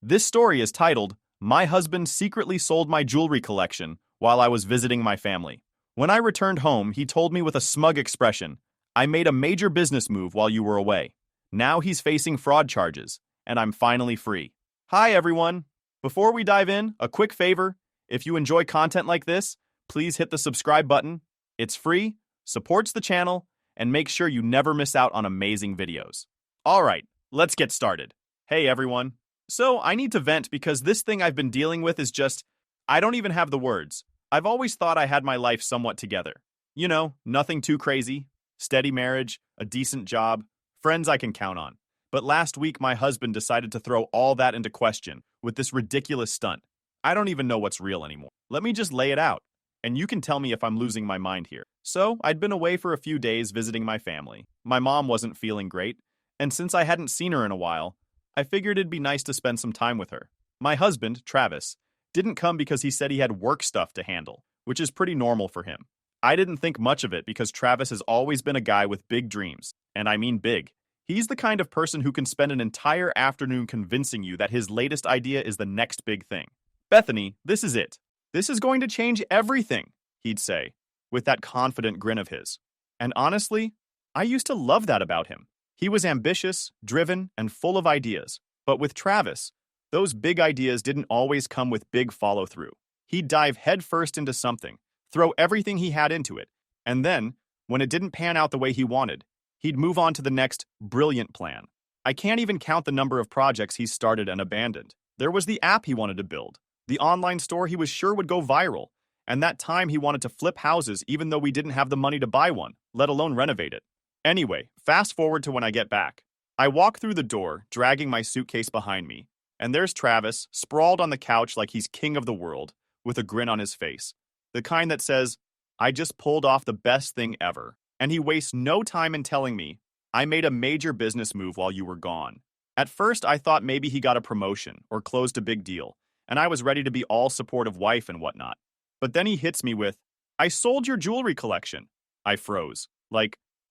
This story is titled, My Husband Secretly Sold My Jewelry Collection While I Was Visiting My Family. When I returned home, he told me with a smug expression, I made a major business move while you were away. Now he's facing fraud charges, and I'm finally free. Hi, everyone. Before we dive in, a quick favor. If you enjoy content like this, please hit the subscribe button. It's free, supports the channel, and make sure you never miss out on amazing videos. All right, let's get started. Hey, everyone. So, I need to vent because this thing I've been dealing with is just, I don't even have the words. I've always thought I had my life somewhat together. You know, nothing too crazy, steady marriage, a decent job, friends I can count on. But last week, my husband decided to throw all that into question with this ridiculous stunt. I don't even know what's real anymore. Let me just lay it out, and you can tell me if I'm losing my mind here. So, I'd been away for a few days visiting my family. My mom wasn't feeling great, and since I hadn't seen her in a while, I figured it'd be nice to spend some time with her. My husband, Travis, didn't come because he said he had work stuff to handle, which is pretty normal for him. I didn't think much of it because Travis has always been a guy with big dreams, and I mean big. He's the kind of person who can spend an entire afternoon convincing you that his latest idea is the next big thing. Bethany, this is it. This is going to change everything, he'd say, with that confident grin of his. And honestly, I used to love that about him. He was ambitious, driven, and full of ideas. But with Travis, those big ideas didn't always come with big follow-through. He'd dive headfirst into something, throw everything he had into it, and then, when it didn't pan out the way he wanted, he'd move on to the next brilliant plan. I can't even count the number of projects he's started and abandoned. There was the app he wanted to build, the online store he was sure would go viral, and that time he wanted to flip houses even though we didn't have the money to buy one, let alone renovate it. Anyway, fast forward to when I get back. I walk through the door, dragging my suitcase behind me, and there's Travis, sprawled on the couch like he's king of the world, with a grin on his face. The kind that says, I just pulled off the best thing ever. And he wastes no time in telling me, I made a major business move while you were gone. At first, I thought maybe he got a promotion or closed a big deal, and I was ready to be all supportive wife and whatnot. But then he hits me with, I sold your jewelry collection. I froze.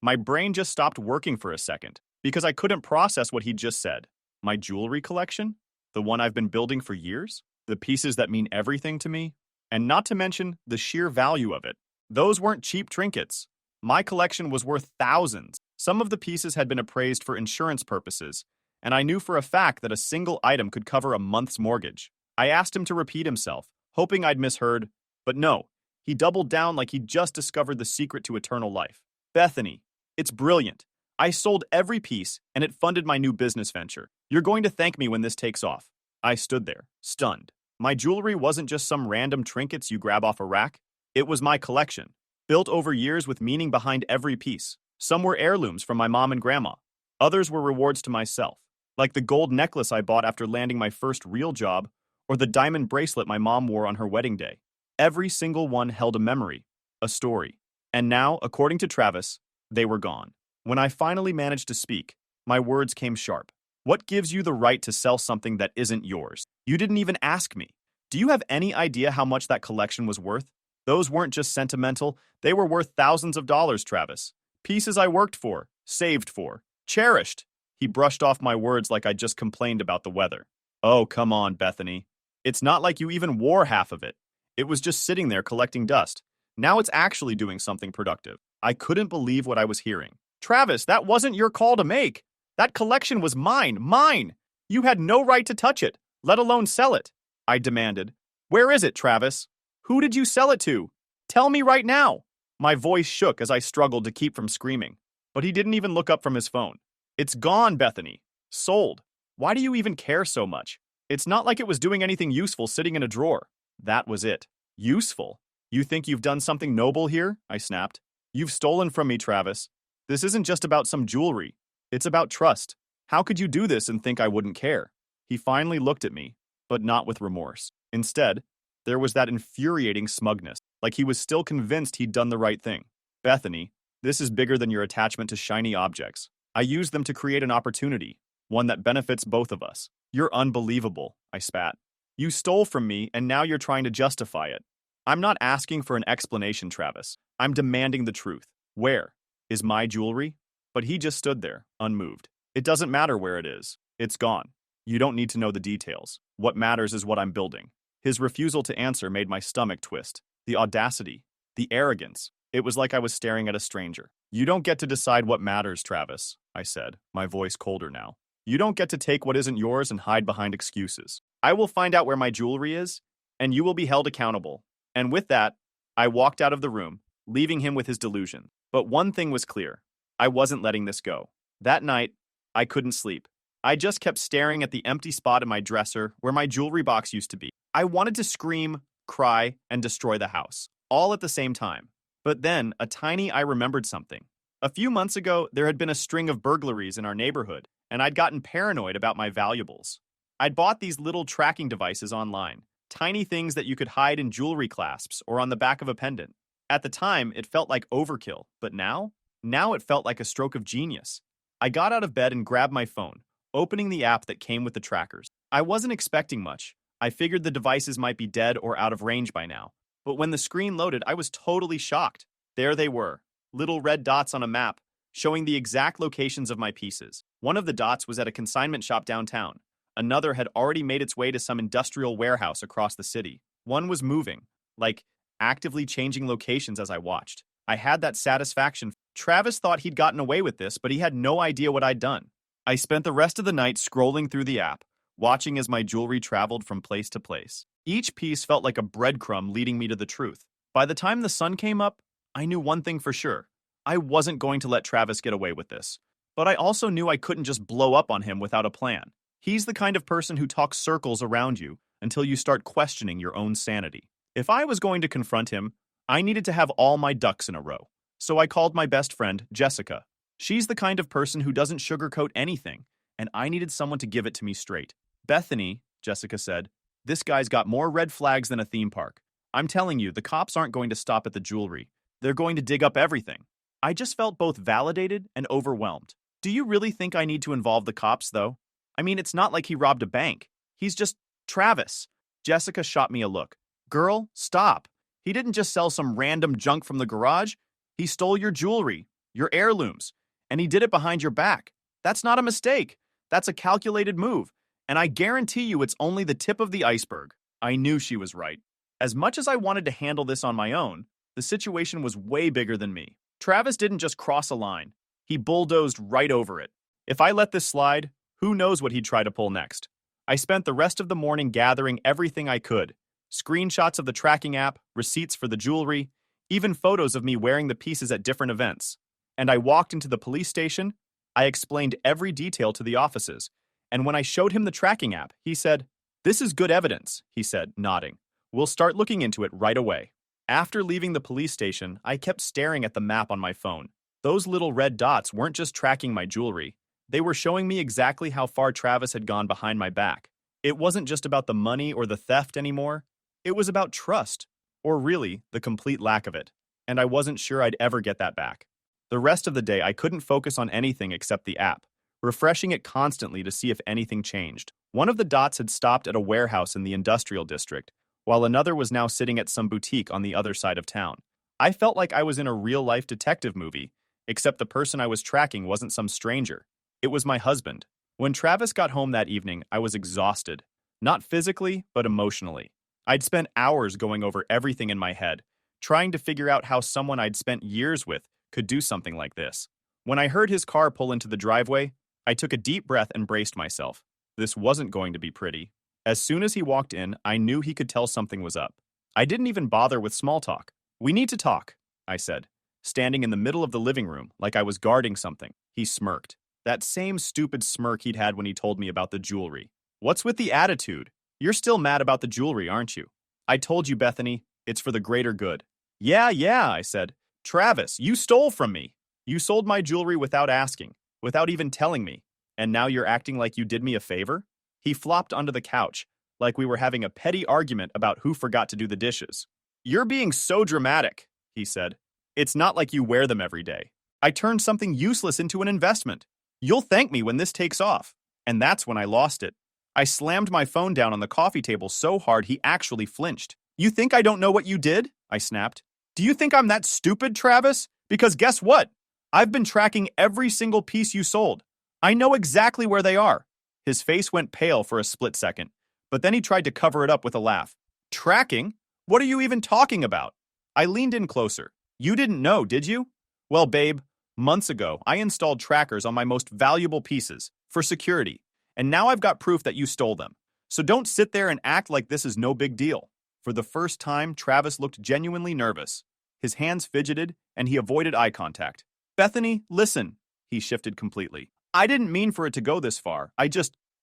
My brain just stopped working for a second, because I couldn't process what he'd just said. My jewelry collection? The one I've been building for years? The pieces that mean everything to me? And not to mention the sheer value of it. Those weren't cheap trinkets. My collection was worth thousands. Some of the pieces had been appraised for insurance purposes, and I knew for a fact that a single item could cover a month's mortgage. I asked him to repeat himself, hoping I'd misheard, but no, he doubled down like he'd just discovered the secret to eternal life. Bethany, it's brilliant. I sold every piece, and it funded my new business venture. You're going to thank me when this takes off. I stood there, stunned. My jewelry wasn't just some random trinkets you grab off a rack. It was my collection, built over years with meaning behind every piece. Some were heirlooms from my mom and grandma. Others were rewards to myself, like the gold necklace I bought after landing my first real job, or the diamond bracelet my mom wore on her wedding day. Every single one held a memory, a story. And now, according to Travis, they were gone. When I finally managed to speak, my words came sharp. What gives you the right to sell something that isn't yours? You didn't even ask me. Do you have any idea how much that collection was worth? Those weren't just sentimental, they were worth thousands of dollars, Travis. Pieces I worked for, saved for, cherished. He brushed off my words like I just complained about the weather. Oh, come on, Bethany. It's not like you even wore half of it. It was just sitting there collecting dust. Now it's actually doing something productive. I couldn't believe what I was hearing. Travis, that wasn't your call to make. That collection was mine. You had no right to touch it, let alone sell it. I demanded. Where is it, Travis? Who did you sell it to? Tell me right now. My voice shook as I struggled to keep from screaming, but he didn't even look up from his phone. It's gone, Bethany. Sold. Why do you even care so much? It's not like it was doing anything useful sitting in a drawer. That was it. Useful? You think you've done something noble here? I snapped. You've stolen from me, Travis. This isn't just about some jewelry. It's about trust. How could you do this and think I wouldn't care? He finally looked at me, but not with remorse. Instead, there was that infuriating smugness, like he was still convinced he'd done the right thing. Bethany, this is bigger than your attachment to shiny objects. I used them to create an opportunity, one that benefits both of us. You're unbelievable, I spat. You stole from me, and now you're trying to justify it. I'm not asking for an explanation, Travis. I'm demanding the truth. Where is my jewelry? But he just stood there, unmoved. It doesn't matter where it is. It's gone. You don't need to know the details. What matters is what I'm building. His refusal to answer made my stomach twist. The audacity, the arrogance. It was like I was staring at a stranger. You don't get to decide what matters, Travis, I said, my voice colder now. You don't get to take what isn't yours and hide behind excuses. I will find out where my jewelry is, and you will be held accountable. And with that, I walked out of the room, leaving him with his delusion. But one thing was clear. I wasn't letting this go. That night, I couldn't sleep. I just kept staring at the empty spot in my dresser where my jewelry box used to be. I wanted to scream, cry, and destroy the house, all at the same time. But then, I remembered something. A few months ago, there had been a string of burglaries in our neighborhood, and I'd gotten paranoid about my valuables. I'd bought these little tracking devices online, tiny things that you could hide in jewelry clasps or on the back of a pendant. At the time, it felt like overkill, but now? Now it felt like a stroke of genius. I got out of bed and grabbed my phone, opening the app that came with the trackers. I wasn't expecting much. I figured the devices might be dead or out of range by now. But when the screen loaded, I was totally shocked. There they were, little red dots on a map, showing the exact locations of my pieces. One of the dots was at a consignment shop downtown. Another had already made its way to some industrial warehouse across the city. One was moving, like actively changing locations as I watched. I had that satisfaction. Travis thought he'd gotten away with this, but he had no idea what I'd done. I spent the rest of the night scrolling through the app, watching as my jewelry traveled from place to place. Each piece felt like a breadcrumb leading me to the truth. By the time the sun came up, I knew one thing for sure. I wasn't going to let Travis get away with this. But I also knew I couldn't just blow up on him without a plan. He's the kind of person who talks circles around you until you start questioning your own sanity. If I was going to confront him, I needed to have all my ducks in a row. So I called my best friend, Jessica. She's the kind of person who doesn't sugarcoat anything, and I needed someone to give it to me straight. Bethany, Jessica said, this guy's got more red flags than a theme park. I'm telling you, the cops aren't going to stop at the jewelry. They're going to dig up everything. I just felt both validated and overwhelmed. Do you really think I need to involve the cops, though? I mean, it's not like he robbed a bank. He's just Travis. Jessica shot me a look. Girl, stop. He didn't just sell some random junk from the garage. He stole your jewelry, your heirlooms, and he did it behind your back. That's not a mistake. That's a calculated move. And I guarantee you it's only the tip of the iceberg. I knew she was right. As much as I wanted to handle this on my own, the situation was way bigger than me. Travis didn't just cross a line. He bulldozed right over it. If I let this slide, who knows what he'd try to pull next. I spent the rest of the morning gathering everything I could. Screenshots of the tracking app, receipts for the jewelry, even photos of me wearing the pieces at different events. And I walked into the police station. I explained every detail to the offices. And when I showed him the tracking app, he said, "This is good evidence," he said, nodding. "We'll start looking into it right away." After leaving the police station, I kept staring at the map on my phone. Those little red dots weren't just tracking my jewelry. They were showing me exactly how far Travis had gone behind my back. It wasn't just about the money or the theft anymore. It was about trust, or really, the complete lack of it. And I wasn't sure I'd ever get that back. The rest of the day, I couldn't focus on anything except the app, refreshing it constantly to see if anything changed. One of the dots had stopped at a warehouse in the industrial district, while another was now sitting at some boutique on the other side of town. I felt like I was in a real-life detective movie, except the person I was tracking wasn't some stranger. It was my husband. When Travis got home that evening, I was exhausted. Not physically, but emotionally. I'd spent hours going over everything in my head, trying to figure out how someone I'd spent years with could do something like this. When I heard his car pull into the driveway, I took a deep breath and braced myself. This wasn't going to be pretty. As soon as he walked in, I knew he could tell something was up. I didn't even bother with small talk. "We need to talk," I said, standing in the middle of the living room like I was guarding something. He smirked. That same stupid smirk he'd had when he told me about the jewelry. "What's with the attitude? You're still mad about the jewelry, aren't you?" "I told you, Bethany, it's for the greater good." Yeah, I said. "Travis, you stole from me. You sold my jewelry without asking, without even telling me, and now you're acting like you did me a favor?" He flopped onto the couch, like we were having a petty argument about who forgot to do the dishes. "You're being so dramatic," he said. "It's not like you wear them every day. I turned something useless into an investment. You'll thank me when this takes off." And that's when I lost it. I slammed my phone down on the coffee table so hard he actually flinched. "You think I don't know what you did?" I snapped. "Do you think I'm that stupid, Travis? Because guess what? I've been tracking every single piece you sold. I know exactly where they are." His face went pale for a split second, but then he tried to cover it up with a laugh. Tracking? What are you even talking about? I leaned in closer. You didn't know, did you? Well, babe, months ago, I installed trackers on my most valuable pieces for security, and now I've got proof that you stole them. So don't sit there and act like this is no big deal. For the first time, Travis looked genuinely nervous. His hands fidgeted, and he avoided eye contact. Bethany, listen. He shifted completely. I didn't mean for it to go this far.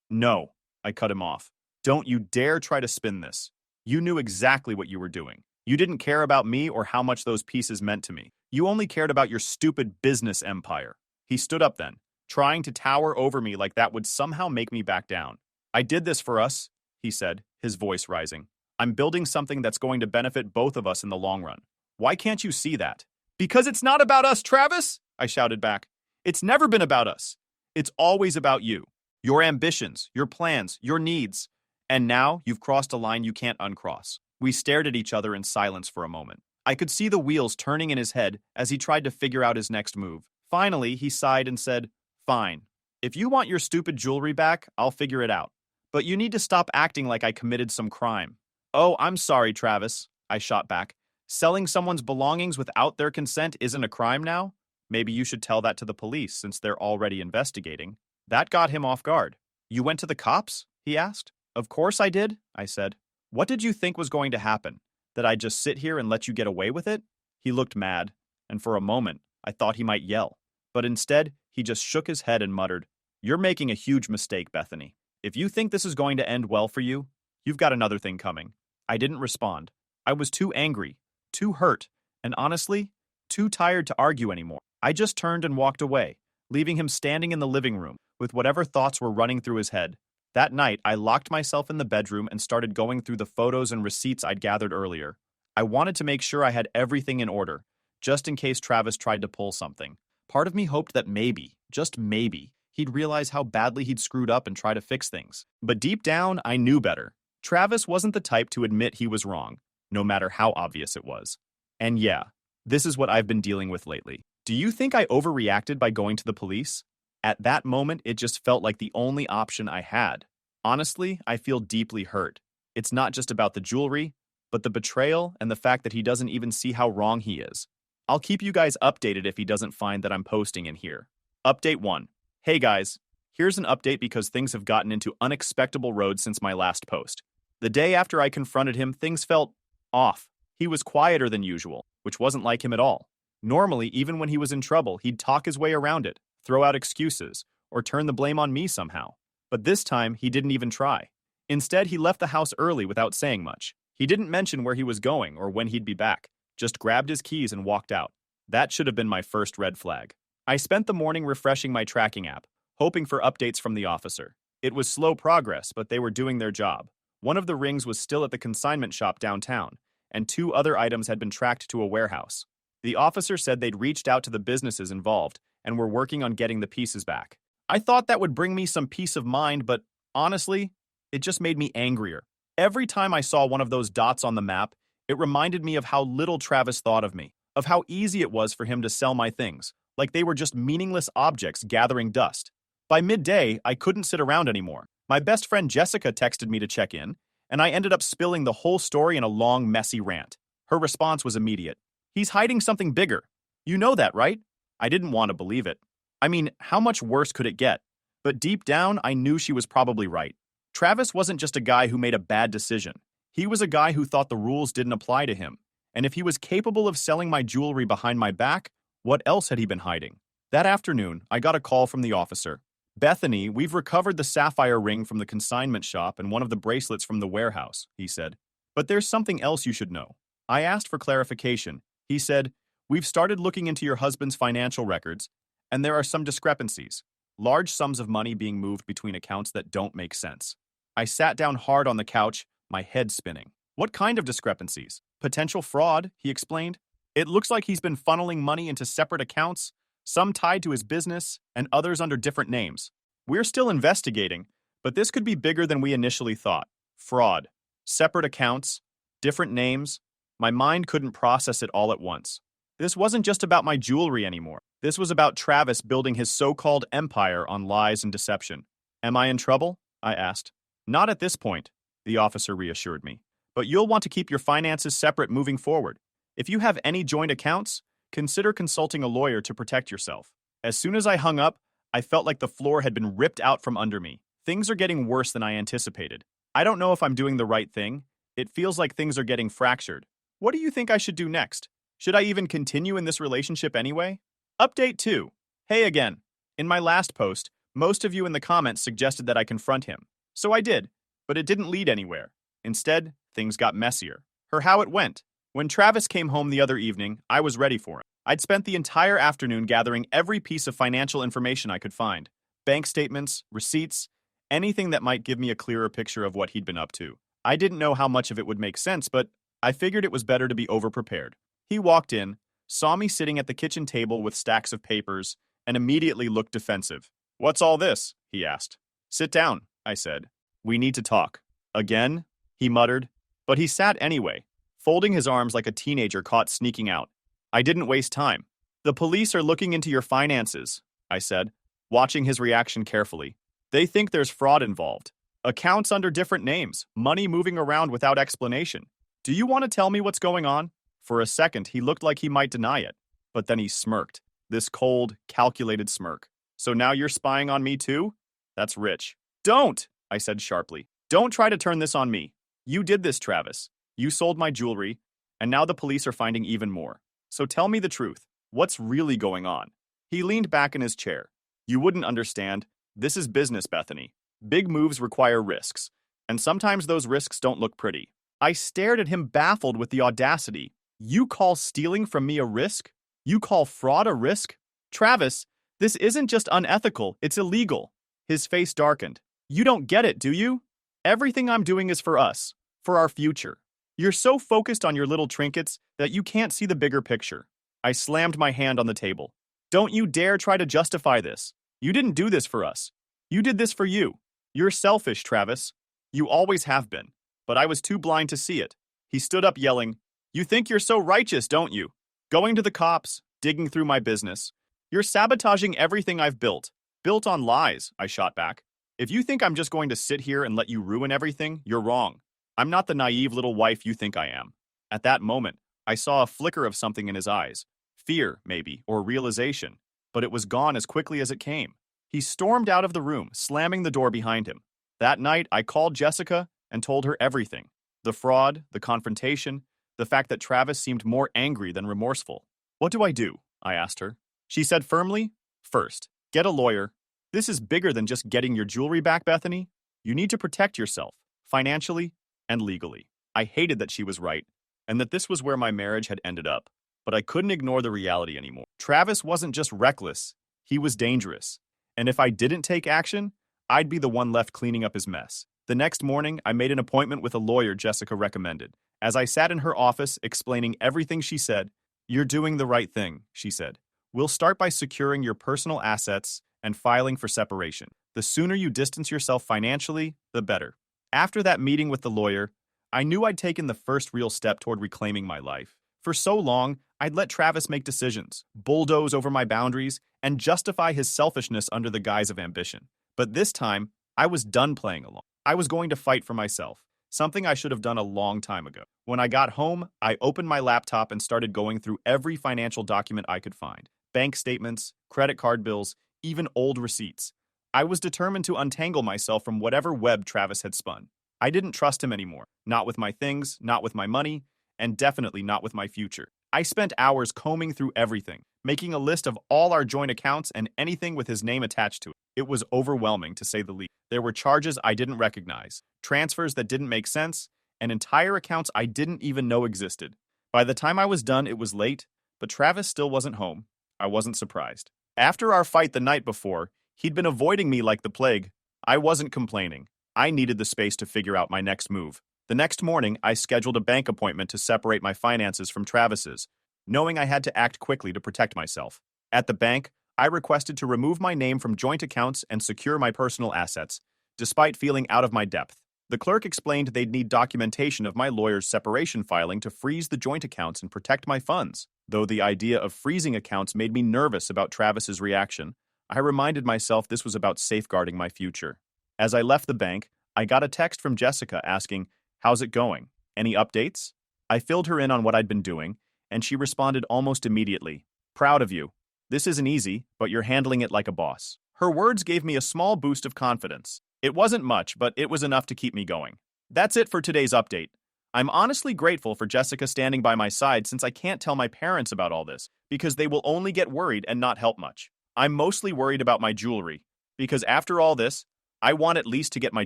No, I cut him off. Don't you dare try to spin this. You knew exactly what you were doing. You didn't care about me or how much those pieces meant to me. You only cared about your stupid business empire. He stood up then, trying to tower over me like that would somehow make me back down. I did this for us, he said, his voice rising. I'm building something that's going to benefit both of us in the long run. Why can't you see that? Because it's not about us, Travis, I shouted back. It's never been about us. It's always about you. Your ambitions, your plans, your needs. And now you've crossed a line you can't uncross. We stared at each other in silence for a moment. I could see the wheels turning in his head as he tried to figure out his next move. Finally, he sighed and said, Fine. If you want your stupid jewelry back, I'll figure it out. But you need to stop acting like I committed some crime. Oh, I'm sorry, Travis, I shot back. Selling someone's belongings without their consent isn't a crime now? Maybe you should tell that to the police since they're already investigating. That got him off guard. You went to the cops? He asked. Of course I did, I said. What did you think was going to happen? That I'd just sit here and let you get away with it? He looked mad, and for a moment, I thought he might yell. But instead, he just shook his head and muttered, You're making a huge mistake, Bethany. If you think this is going to end well for you, you've got another thing coming. I didn't respond. I was too angry, too hurt, and honestly, too tired to argue anymore. I just turned and walked away, leaving him standing in the living room with whatever thoughts were running through his head. That night, I locked myself in the bedroom and started going through the photos and receipts I'd gathered earlier. I wanted to make sure I had everything in order, just in case Travis tried to pull something. Part of me hoped that maybe, just maybe, he'd realize how badly he'd screwed up and try to fix things. But deep down, I knew better. Travis wasn't the type to admit he was wrong, no matter how obvious it was. And yeah, this is what I've been dealing with lately. Do you think I overreacted by going to the police? At that moment, it just felt like the only option I had. Honestly, I feel deeply hurt. It's not just about the jewelry, but the betrayal and the fact that he doesn't even see how wrong he is. I'll keep you guys updated if he doesn't find that I'm posting in here. Update 1. Hey guys, here's an update because things have gotten into unexpected roads since my last post. The day after I confronted him, things felt off. He was quieter than usual, which wasn't like him at all. Normally, even when he was in trouble, he'd talk his way around it, throw out excuses, or turn the blame on me somehow. But this time, he didn't even try. Instead, he left the house early without saying much. He didn't mention where he was going or when he'd be back, just grabbed his keys and walked out. That should have been my first red flag. I spent the morning refreshing my tracking app, hoping for updates from the officer. It was slow progress, but they were doing their job. One of the rings was still at the consignment shop downtown, and 2 other items had been tracked to a warehouse. The officer said they'd reached out to the businesses involved and were working on getting the pieces back. I thought that would bring me some peace of mind, but honestly, it just made me angrier. Every time I saw one of those dots on the map, it reminded me of how little Travis thought of me, of how easy it was for him to sell my things, like they were just meaningless objects gathering dust. By midday, I couldn't sit around anymore. My best friend Jessica texted me to check in, and I ended up spilling the whole story in a long, messy rant. Her response was immediate. He's hiding something bigger. You know that, right? I didn't want to believe it. I mean, how much worse could it get? But deep down, I knew she was probably right. Travis wasn't just a guy who made a bad decision. He was a guy who thought the rules didn't apply to him. And if he was capable of selling my jewelry behind my back, what else had he been hiding? That afternoon, I got a call from the officer. Bethany, we've recovered the sapphire ring from the consignment shop and one of the bracelets from the warehouse, he said. But there's something else you should know. I asked for clarification. He said, we've started looking into your husband's financial records, and there are some discrepancies. Large sums of money being moved between accounts that don't make sense. I sat down hard on the couch, my head spinning. What kind of discrepancies? Potential fraud, he explained. It looks like he's been funneling money into separate accounts, some tied to his business, and others under different names. We're still investigating, but this could be bigger than we initially thought. Fraud, separate accounts, different names. My mind couldn't process it all at once. This wasn't just about my jewelry anymore. This was about Travis building his so-called empire on lies and deception. Am I in trouble? I asked. Not at this point, the officer reassured me. But you'll want to keep your finances separate moving forward. If you have any joint accounts, consider consulting a lawyer to protect yourself. As soon as I hung up, I felt like the floor had been ripped out from under me. Things are getting worse than I anticipated. I don't know if I'm doing the right thing. It feels like things are getting fractured. What do you think I should do next? Should I even continue in this relationship anyway? Update 2. Hey again. In my last post, most of you in the comments suggested that I confront him. So I did, but it didn't lead anywhere. Instead, things got messier. How it went. When Travis came home the other evening, I was ready for him. I'd spent the entire afternoon gathering every piece of financial information I could find. Bank statements, receipts, anything that might give me a clearer picture of what he'd been up to. I didn't know how much of it would make sense, but I figured it was better to be overprepared. He walked in, saw me sitting at the kitchen table with stacks of papers, and immediately looked defensive. What's all this? He asked. Sit down, I said. We need to talk. Again? He muttered. But he sat anyway, folding his arms like a teenager caught sneaking out. I didn't waste time. The police are looking into your finances, I said, watching his reaction carefully. They think there's fraud involved. Accounts under different names, money moving around without explanation. Do you want to tell me what's going on? For a second, he looked like he might deny it, but then he smirked, this cold, calculated smirk. So now you're spying on me too? That's rich. Don't, I said sharply. Don't try to turn this on me. You did this, Travis. You sold my jewelry, and now the police are finding even more. So tell me the truth. What's really going on? He leaned back in his chair. You wouldn't understand. This is business, Bethany. Big moves require risks, and sometimes those risks don't look pretty. I stared at him, baffled with the audacity. You call stealing from me a risk? You call fraud a risk? Travis, this isn't just unethical, it's illegal. His face darkened. You don't get it, do you? Everything I'm doing is for us, for our future. You're so focused on your little trinkets that you can't see the bigger picture. I slammed my hand on the table. Don't you dare try to justify this. You didn't do this for us. You did this for you. You're selfish, Travis. You always have been. But I was too blind to see it. He stood up yelling, You think you're so righteous, don't you? Going to the cops, digging through my business. You're sabotaging everything I've built. Built on lies, I shot back. If you think I'm just going to sit here and let you ruin everything, you're wrong. I'm not the naive little wife you think I am. At that moment, I saw a flicker of something in his eyes. Fear, maybe, or realization. But it was gone as quickly as it came. He stormed out of the room, slamming the door behind him. That night, I called Jessica and told her everything. The fraud, the confrontation, the fact that Travis seemed more angry than remorseful. What do I do? I asked her. She said firmly, First, get a lawyer. This is bigger than just getting your jewelry back, Bethany. You need to protect yourself, financially and legally. I hated that she was right, and that this was where my marriage had ended up. But I couldn't ignore the reality anymore. Travis wasn't just reckless, he was dangerous. And if I didn't take action, I'd be the one left cleaning up his mess. The next morning, I made an appointment with a lawyer Jessica recommended. As I sat in her office explaining everything she said, You're doing the right thing, she said. We'll start by securing your personal assets and filing for separation. The sooner you distance yourself financially, the better. After that meeting with the lawyer, I knew I'd taken the first real step toward reclaiming my life. For so long, I'd let Travis make decisions, bulldoze over my boundaries, and justify his selfishness under the guise of ambition. But this time, I was done playing along. I was going to fight for myself, something I should have done a long time ago. When I got home, I opened my laptop and started going through every financial document I could find. Bank statements, credit card bills, even old receipts. I was determined to untangle myself from whatever web Travis had spun. I didn't trust him anymore, not with my things, not with my money, and definitely not with my future. I spent hours combing through everything, making a list of all our joint accounts and anything with his name attached to it. It was overwhelming, to say the least. There were charges I didn't recognize, transfers that didn't make sense, and entire accounts I didn't even know existed. By the time I was done, it was late, but Travis still wasn't home. I wasn't surprised. After our fight the night before, he'd been avoiding me like the plague. I wasn't complaining. I needed the space to figure out my next move. The next morning, I scheduled a bank appointment to separate my finances from Travis's, knowing I had to act quickly to protect myself. At the bank, I requested to remove my name from joint accounts and secure my personal assets, despite feeling out of my depth. The clerk explained they'd need documentation of my lawyer's separation filing to freeze the joint accounts and protect my funds. Though the idea of freezing accounts made me nervous about Travis's reaction, I reminded myself this was about safeguarding my future. As I left the bank, I got a text from Jessica asking, "How's it going? Any updates?" I filled her in on what I'd been doing, and she responded almost immediately, "Proud of you. This isn't easy, but you're handling it like a boss." Her words gave me a small boost of confidence. It wasn't much, but it was enough to keep me going. That's it for today's update. I'm honestly grateful for Jessica standing by my side since I can't tell my parents about all this, because they will only get worried and not help much. I'm mostly worried about my jewelry, because after all this, I want at least to get my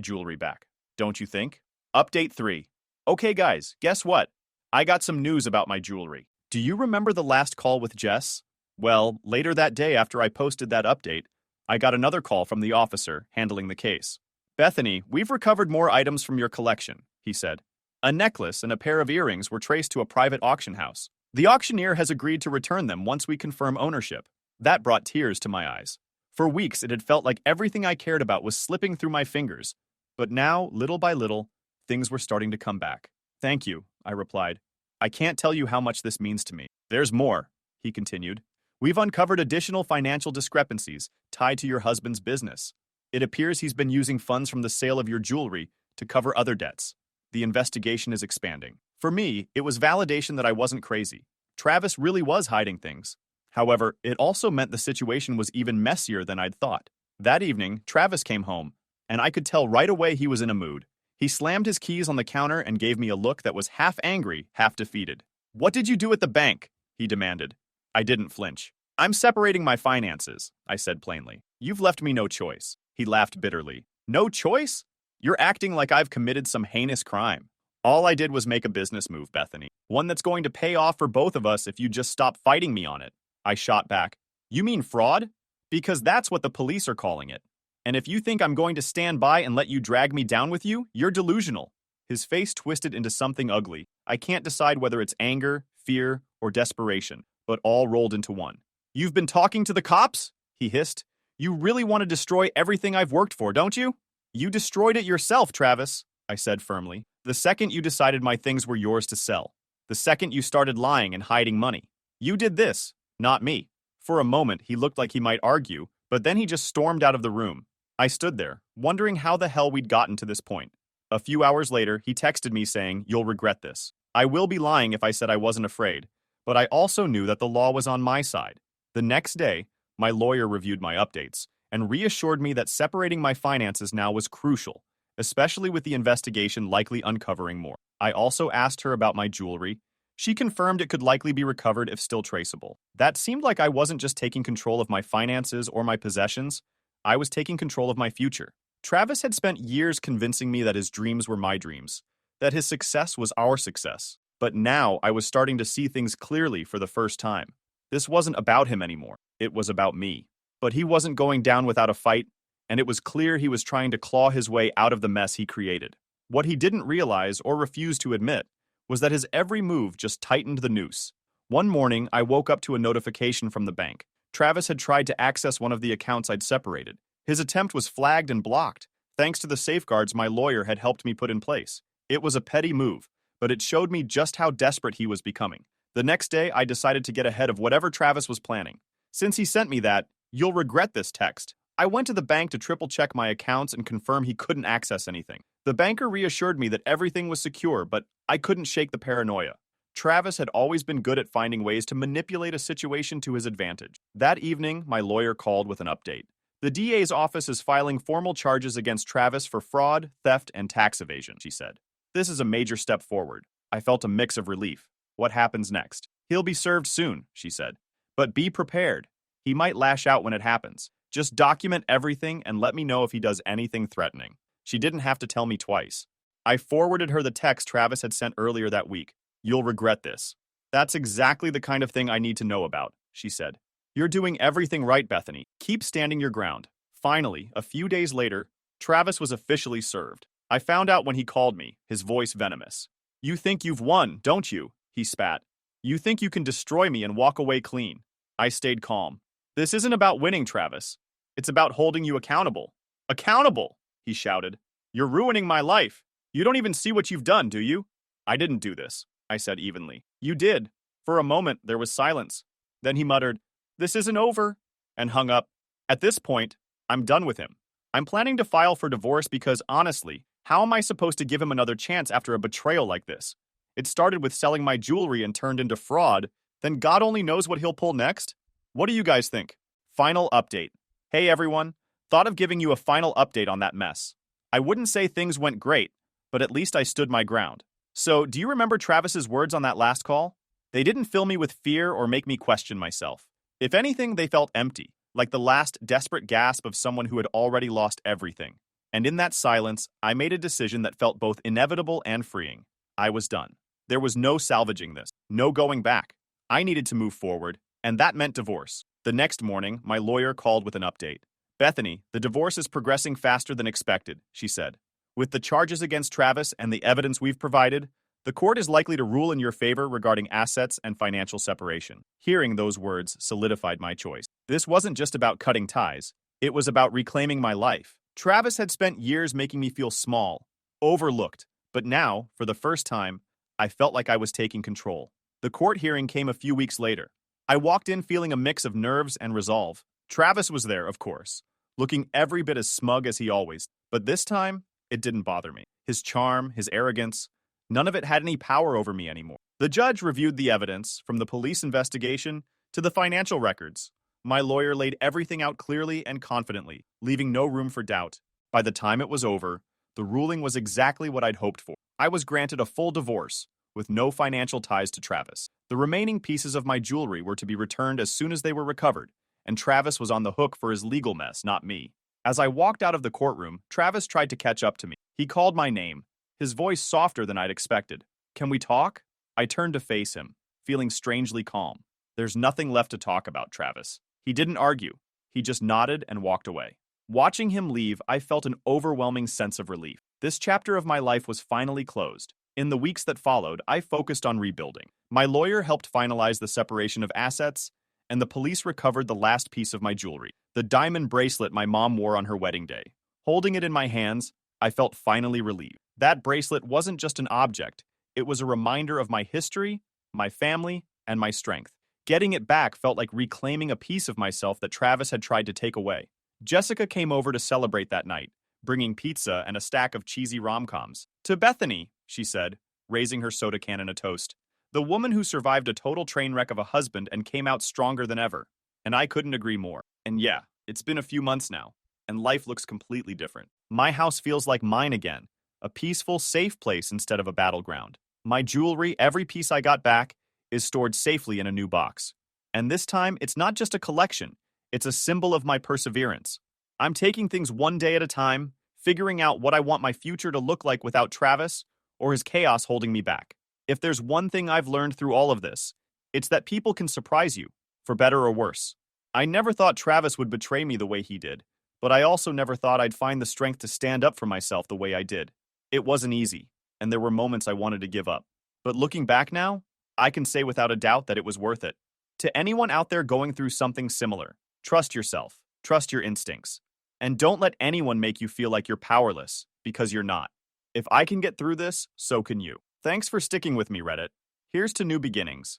jewelry back. Don't you think? Update 3. Okay guys, guess what? I got some news about my jewelry. Do you remember the last call with Jess? Well, later that day after I posted that update, I got another call from the officer handling the case. "Bethany, we've recovered more items from your collection," he said. "A necklace and a pair of earrings were traced to a private auction house. The auctioneer has agreed to return them once we confirm ownership." That brought tears to my eyes. For weeks, it had felt like everything I cared about was slipping through my fingers. But now, little by little, things were starting to come back. "Thank you," I replied. "I can't tell you how much this means to me." "There's more," he continued. "We've uncovered additional financial discrepancies tied to your husband's business. It appears he's been using funds from the sale of your jewelry to cover other debts. The investigation is expanding." For me, it was validation that I wasn't crazy. Travis really was hiding things. However, it also meant the situation was even messier than I'd thought. That evening, Travis came home, and I could tell right away he was in a mood. He slammed his keys on the counter and gave me a look that was half angry, half defeated. "What did you do at the bank?" he demanded. I didn't flinch. "I'm separating my finances," I said plainly. "You've left me no choice." He laughed bitterly. "No choice? You're acting like I've committed some heinous crime. All I did was make a business move, Bethany. One that's going to pay off for both of us if you just stop fighting me on it." I shot back. "You mean fraud? Because that's what the police are calling it. And if you think I'm going to stand by and let you drag me down with you, you're delusional." His face twisted into something ugly. I can't decide whether it's anger, fear, or desperation, but all rolled into one. "You've been talking to the cops?" he hissed. "You really want to destroy everything I've worked for, don't you?" "You destroyed it yourself, Travis," I said firmly. "The second you decided my things were yours to sell. The second you started lying and hiding money. You did this, not me." For a moment, he looked like he might argue, but then he just stormed out of the room. I stood there, wondering how the hell we'd gotten to this point. A few hours later, he texted me saying, "You'll regret this." I will be lying if I said I wasn't afraid, but I also knew that the law was on my side. The next day, my lawyer reviewed my updates and reassured me that separating my finances now was crucial, especially with the investigation likely uncovering more. I also asked her about my jewelry. She confirmed it could likely be recovered if still traceable. That seemed like I wasn't just taking control of my finances or my possessions. I was taking control of my future. Travis had spent years convincing me that his dreams were my dreams, that his success was our success. But now I was starting to see things clearly for the first time. This wasn't about him anymore. It was about me. But he wasn't going down without a fight, and it was clear he was trying to claw his way out of the mess he created. What he didn't realize or refuse to admit was that his every move just tightened the noose. One morning, I woke up to a notification from the bank. Travis had tried to access one of the accounts I'd separated. His attempt was flagged and blocked, thanks to the safeguards my lawyer had helped me put in place. It was a petty move, but it showed me just how desperate he was becoming. The next day, I decided to get ahead of whatever Travis was planning. Since he sent me that, "You'll regret this" text, I went to the bank to triple-check my accounts and confirm he couldn't access anything. The banker reassured me that everything was secure, but I couldn't shake the paranoia. Travis had always been good at finding ways to manipulate a situation to his advantage. That evening, my lawyer called with an update. "The DA's office is filing formal charges against Travis for fraud, theft, and tax evasion," she said. "This is a major step forward." I felt a mix of relief. What happens next? "He'll be served soon," she said. "But be prepared. He might lash out when it happens. Just document everything and let me know if he does anything threatening." She didn't have to tell me twice. I forwarded her the text Travis had sent earlier that week. "You'll regret this." "That's exactly the kind of thing I need to know about," she said. "You're doing everything right, Bethany. Keep standing your ground." Finally, a few days later, Travis was officially served. I found out when he called me, his voice venomous. "You think you've won, don't you?" he spat. "You think you can destroy me and walk away clean." I stayed calm. "This isn't about winning, Travis. It's about holding you accountable." "Accountable?" he shouted. "You're ruining my life. You don't even see what you've done, do you?" "I didn't do this," I said evenly. "You did." For a moment, there was silence. Then he muttered, "This isn't over," and hung up. At this point, I'm done with him. I'm planning to file for divorce because, honestly, how am I supposed to give him another chance after a betrayal like this? It started with selling my jewelry and turned into fraud, then God only knows what he'll pull next? What do you guys think? Final update. Hey everyone, thought of giving you a final update on that mess. I wouldn't say things went great, but at least I stood my ground. So, do you remember Travis's words on that last call? They didn't fill me with fear or make me question myself. If anything, they felt empty, like the last desperate gasp of someone who had already lost everything. And in that silence, I made a decision that felt both inevitable and freeing. I was done. There was no salvaging this, no going back. I needed to move forward, and that meant divorce. The next morning, my lawyer called with an update. Bethany, the divorce is progressing faster than expected, she said. With the charges against Travis and the evidence we've provided, the court is likely to rule in your favor regarding assets and financial separation. Hearing those words solidified my choice. This wasn't just about cutting ties. It was about reclaiming my life. Travis had spent years making me feel small, overlooked, but now, for the first time, I felt like I was taking control. The court hearing came a few weeks later. I walked in feeling a mix of nerves and resolve. Travis was there, of course, looking every bit as smug as he always did. But this time, it didn't bother me. His charm, his arrogance, none of it had any power over me anymore. The judge reviewed the evidence, from the police investigation to the financial records. My lawyer laid everything out clearly and confidently, leaving no room for doubt. By the time it was over, the ruling was exactly what I'd hoped for. I was granted a full divorce, with no financial ties to Travis. The remaining pieces of my jewelry were to be returned as soon as they were recovered, and Travis was on the hook for his legal mess, not me. As I walked out of the courtroom, Travis tried to catch up to me. He called my name, his voice softer than I'd expected. Can we talk? I turned to face him, feeling strangely calm. There's nothing left to talk about, Travis. He didn't argue. He just nodded and walked away. Watching him leave, I felt an overwhelming sense of relief. This chapter of my life was finally closed. In the weeks that followed, I focused on rebuilding. My lawyer helped finalize the separation of assets, and the police recovered the last piece of my jewelry, the diamond bracelet my mom wore on her wedding day. Holding it in my hands, I felt finally relieved. That bracelet wasn't just an object. It was a reminder of my history, my family, and my strength. Getting it back felt like reclaiming a piece of myself that Travis had tried to take away. Jessica came over to celebrate that night, bringing pizza and a stack of cheesy rom-coms. To Bethany, she said, raising her soda can in a toast. The woman who survived a total train wreck of a husband and came out stronger than ever. And I couldn't agree more. And yeah, it's been a few months now, and life looks completely different. My house feels like mine again, a peaceful, safe place instead of a battleground. My jewelry, every piece I got back, is stored safely in a new box. And this time, it's not just a collection, it's a symbol of my perseverance. I'm taking things one day at a time, figuring out what I want my future to look like without Travis or his chaos holding me back. If there's one thing I've learned through all of this, it's that people can surprise you, for better or worse. I never thought Travis would betray me the way he did, but I also never thought I'd find the strength to stand up for myself the way I did. It wasn't easy, and there were moments I wanted to give up. But looking back now, I can say without a doubt that it was worth it. To anyone out there going through something similar, trust yourself, trust your instincts, and don't let anyone make you feel like you're powerless, because you're not. If I can get through this, so can you. Thanks for sticking with me, Reddit. Here's to new beginnings.